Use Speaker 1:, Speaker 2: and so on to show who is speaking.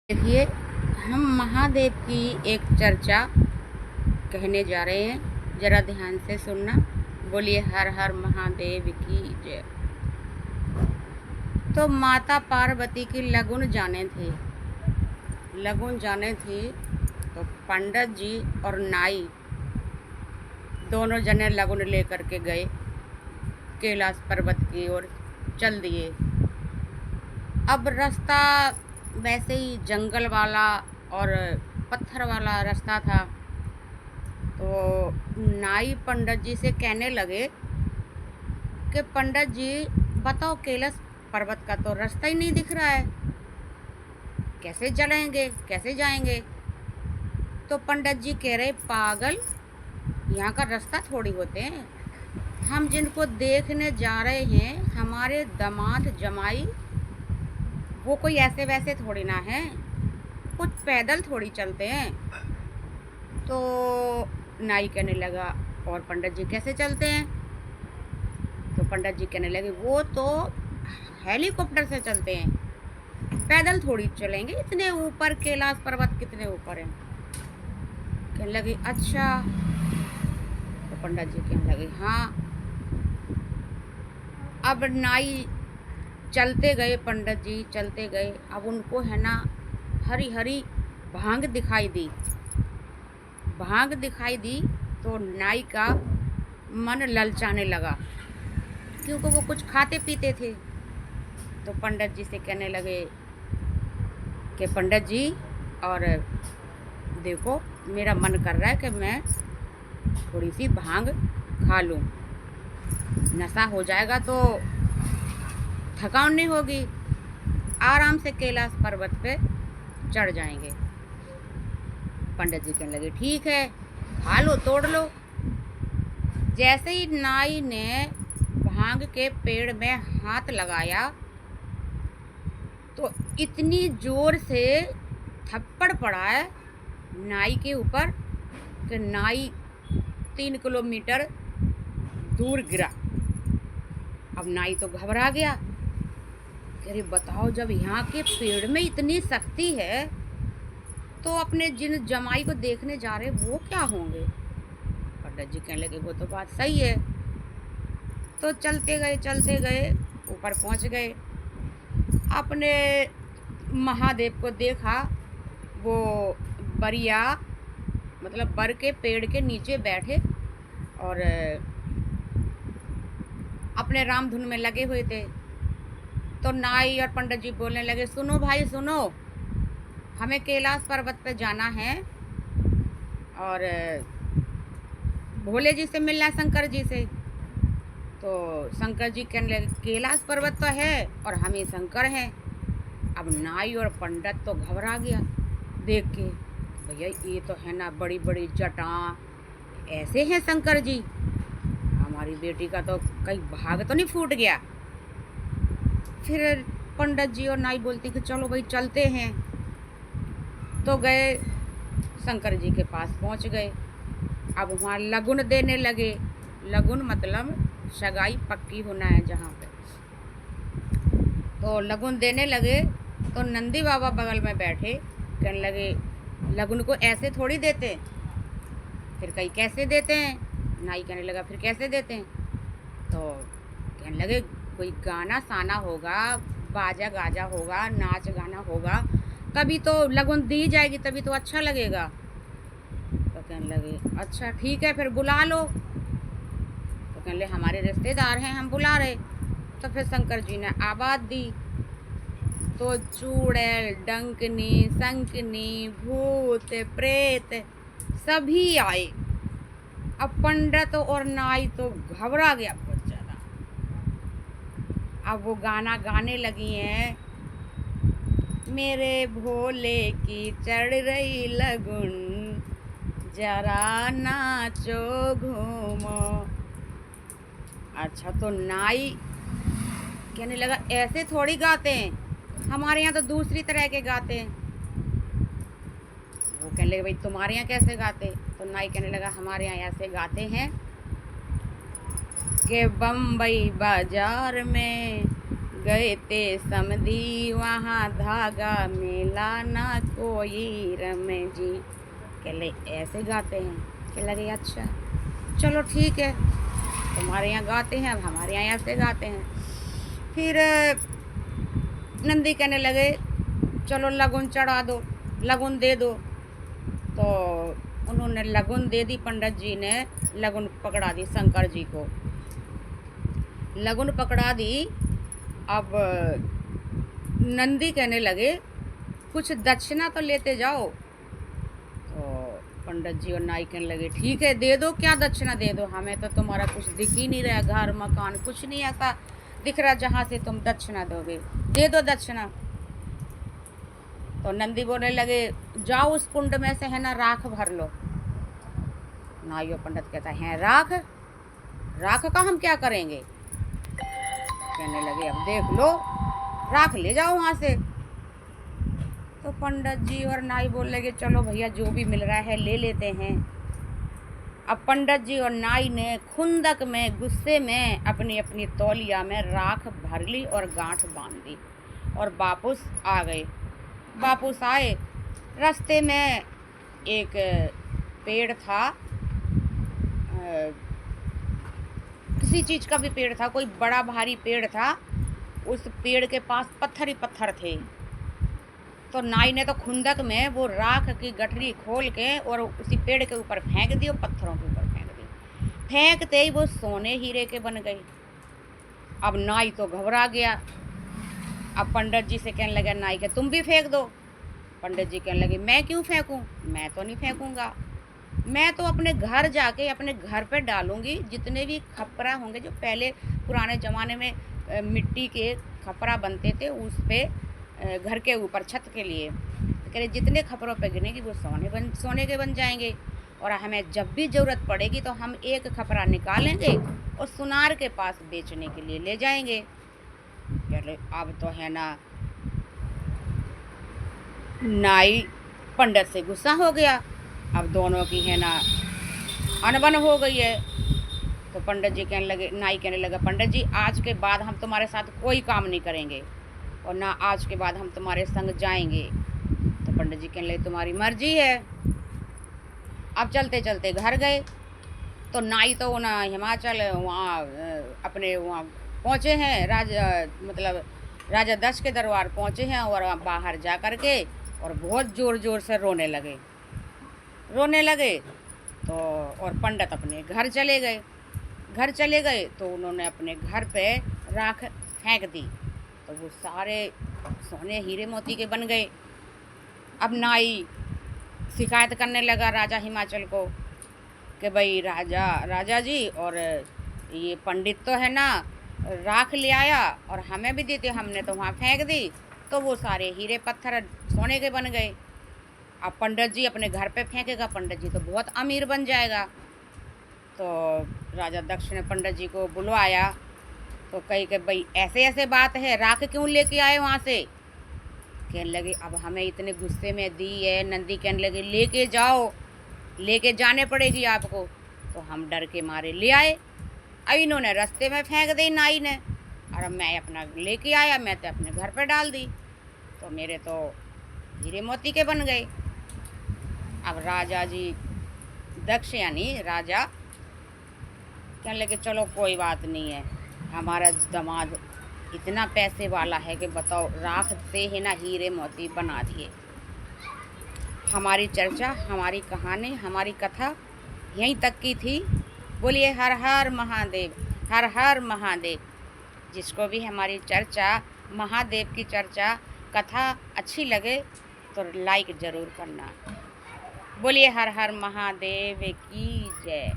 Speaker 1: देखिए, हम महादेव की एक चर्चा कहने जा रहे हैं, ज़रा ध्यान से सुनना। बोलिए हर हर महादेव की जय। तो माता पार्वती की लगुन जाने थी। तो पंडित जी और नाई दोनों जने लगुन लेकर के गए, कैलाश पर्वत की ओर चल दिए। अब रास्ता वैसे ही जंगल वाला और पत्थर वाला रास्ता था। तो नाई पंडित जी से कहने लगे कि पंडित जी बताओ, कैलाश पर्वत का तो रास्ता ही नहीं दिख रहा है, कैसे चलेंगे, कैसे जाएंगे। तो पंडित जी कह रहे, पागल, यहाँ का रास्ता थोड़ी होते हैं। हम जिनको देखने जा रहे हैं, हमारे दामाद जमाई, वो कोई ऐसे वैसे थोड़ी ना है, कुछ पैदल थोड़ी चलते हैं। तो नाई कहने लगा, और पंडित जी कैसे चलते हैं? तो पंडित जी कहने लगे, वो तो हेलीकॉप्टर से चलते हैं, पैदल थोड़ी चलेंगे, इतने ऊपर कैलाश पर्वत कितने ऊपर है। कहने लगे अच्छा। तो पंडित जी कहने लगे हाँ। अब नाई चलते गए, पंडित जी चलते गए। अब उनको है ना हरी हरी भांग दिखाई दी। तो नाई का मन ललचाने लगा, क्योंकि वो कुछ खाते पीते थे। तो पंडित जी से कहने लगे कि पंडित जी, और देखो, मेरा मन कर रहा है कि मैं थोड़ी सी भांग खा लूं, नशा हो जाएगा तो थकान नहीं होगी, आराम से कैलाश पर्वत पे चढ़ जाएंगे। पंडित जी कहने लगे ठीक है, खा लो, तोड़ लो। जैसे ही नाई ने भांग के पेड़ में हाथ लगाया, तो इतनी जोर से थप्पड़ पड़ा है नाई के ऊपर कि नाई 3 किलोमीटर दूर गिरा। अब नाई तो घबरा गया। अरे बताओ, जब यहाँ के पेड़ में इतनी शक्ति है, तो अपने जिन जमाई को देखने जा रहे वो क्या होंगे? पंडित जी कहने लगे वो तो बात सही है। तो चलते गए, ऊपर पहुँच गए। अपने महादेव को देखा, वो बरिया मतलब बर के पेड़ के नीचे बैठे और अपने राम धुन में लगे हुए थे। तो नाई और पंडित जी बोलने लगे, सुनो भाई सुनो, हमें कैलाश पर्वत पे जाना है और भोले जी से मिलना है, शंकर जी से। तो शंकर जी कहने लगे कैलाश पर्वत तो है और हम ही शंकर हैं। अब नाई और पंडित तो घबरा गया देख के, भैया ये तो है ना बड़ी बड़ी जटा, ऐसे हैं शंकर जी, हमारी बेटी का तो कहीं भाग तो नहीं फूट गया। फिर पंडित जी और नाई बोलती कि चलो भाई चलते हैं। तो गए, शंकर जी के पास पहुंच गए। अब वहाँ लगुन देने लगे। लगुन मतलब सगाई पक्की होना है जहाँ पे। तो लगुन देने लगे। तो नंदी बाबा बगल में बैठे, कहने लगे लगुन को ऐसे थोड़ी देते। फिर कहीं कैसे देते हैं? नाई कहने लगा फिर कैसे देते हैं? तो कहने लगे कोई गाना साना होगा, बाजा गाजा होगा, नाच गाना होगा, तभी तो लगुन दी जाएगी, तभी तो अच्छा लगेगा। तो कहने लगे अच्छा ठीक है, फिर बुला लो। तो कहने लगे हमारे रिश्तेदार हैं, हम बुला रहे। तो फिर शंकर जी ने आवाज़ दी। तो चूड़ैल, डंकनी, शंकनी, भूत प्रेत सभी आए। अब पंडित और नाई तो घबरा गया बहुत ज़्यादा। अब वो गाना गाने लगी हैं, मेरे भोले की चढ़ रही लगुन, जरा नाचो घूमो। अच्छा, तो नाई कहने लगा ऐसे थोड़ी गाते हैं, हमारे यहाँ तो दूसरी तरह के गाते हैं। वो कहने लगे भाई तुम्हारे यहाँ कैसे गाते? तो नाई कहने लगा हमारे यहाँ ऐसे गाते हैं कि बम्बई बाजार में गए ते समधी वहाँ धागा मेला ना कोई रमे जी। कह ले ऐसे गाते हैं। कह लगे अच्छा चलो ठीक है, तुम्हारे यहाँ गाते हैं, अब हमारे यहाँ ऐसे गाते हैं। फिर नंदी कहने लगे चलो लगुन चढ़ा दो, लगुन दे दो। तो उन्होंने लगुन दे दी, पंडित जी ने लगुन पकड़ा दी शंकर जी को, लगुन पकड़ा दी। अब नंदी कहने लगे कुछ दक्षिणा तो लेते जाओ। तो पंडित जी और नाई कहने लगे ठीक है दे दो, क्या दक्षिणा दे दो, हमें तो तुम्हारा कुछ दिख ही नहीं रहा, घर मकान कुछ नहीं ऐसा दिख रहा जहाँ से तुम दक्षिणा दोगे, दे दो दक्षिणा। तो नंदी बोलने लगे जाओ उस कुंड में से है ना राख भर लो। नाई और पंडित कहता है राख, राख का हम क्या करेंगे। कहने लगे अब देख लो, राख ले जाओ वहाँ से। तो पंडित जी और नाई बोल लगे चलो भैया जो भी मिल रहा है ले लेते हैं। अब पंडित जी और नाई ने खुंदक में गुस्से में अपनी अपनी तौलिया में राख भर ली और गांठ बांध दी और वापस आ गए। वापस आए, रास्ते में एक पेड़ था, किसी चीज़ का भी पेड़ था, कोई बड़ा भारी पेड़ था, उस पेड़ के पास पत्थर ही पत्थर थे। तो नाई ने तो खुंदक में वो राख की गठरी खोल के और उसी पेड़ के ऊपर फेंक दी और पत्थरों के ऊपर फेंक दी। फेंकते ही वो सोने हीरे के बन गए। अब नाई तो घबरा गया। अब पंडित जी से कहने लगा नाई के तुम भी फेंक दो। पंडित जी कहने लगे मैं क्यों फेंकूं, मैं तो नहीं फेंकूंगा, मैं तो अपने घर जाके अपने घर पे डालूंगी। जितने भी खपरा होंगे जो पहले पुराने ज़माने में मिट्टी के खपरा बनते थे उस पे घर के ऊपर छत के लिए, तो कह रहे जितने खपरों पे गिरेंगी वो सोने के बन जाएंगे और हमें जब भी ज़रूरत पड़ेगी तो हम एक खपरा निकालेंगे और सुनार के पास बेचने के लिए ले जाएंगे। कह रहे अब तो है ना नाई पंडित से गुस्सा हो गया, अब दोनों की है ना अनबन हो गई है। तो पंडित जी कहने लगे, नाई कहने लगा पंडित जी आज के बाद हम तुम्हारे साथ कोई काम नहीं करेंगे और ना आज के बाद हम तुम्हारे संग जाएंगे। तो पंडित जी कहने लगे तुम्हारी मर्जी है। अब चलते चलते घर गए तो नाई तो ना हिमाचल वहाँ अपने वहाँ पहुँचे हैं, राजा दक्ष के दरबार पहुँचे हैं और बाहर जा कर के और बहुत ज़ोर ज़ोर से रोने लगे। तो और पंडित अपने घर चले गए तो उन्होंने अपने घर पे राख फेंक दी तो वो सारे सोने हीरे मोती के बन गए। अब नाई शिकायत करने लगा राजा हिमाचल को कि भाई राजा जी और ये पंडित तो है ना राख ले आया और हमें भी देते, हमने तो वहाँ फेंक दी तो वो सारे हीरे पत्थर सोने के बन गए। अब पंडित जी अपने घर पे फेंकेगा, पंडित जी तो बहुत अमीर बन जाएगा। तो राजा दक्ष ने पंडित जी को बुलवाया तो कही कि भाई ऐसे ऐसे बात है, राख क्यों लेके आए वहाँ से। कहने लगे अब हमें इतने गुस्से में दी है। नंदी कहने लगे लेके जाओ, लेके जाने पड़ेगी आपको। तो हम डर के मारे ले आए। अब इन्होंने रास्ते में फेंक दी नाई ने और अब मैं अपना लेके आया, मैं तो अपने घर पर डाल दी तो मेरे तो हीरे मोती के बन गए। अब राजा जी दक्ष यानी राजा कहने लगे चलो कोई बात नहीं है, हमारा दामाद इतना पैसे वाला है कि बताओ राख से ही ना हीरे मोती बना दिए। हमारी चर्चा, हमारी कहानी, हमारी कथा यहीं तक की थी। बोलिए हर हर महादेव, हर हर महादेव। जिसको भी हमारी चर्चा, महादेव की चर्चा, कथा अच्छी लगे तो लाइक ज़रूर करना। बोलिए हर हर महादेव की जय।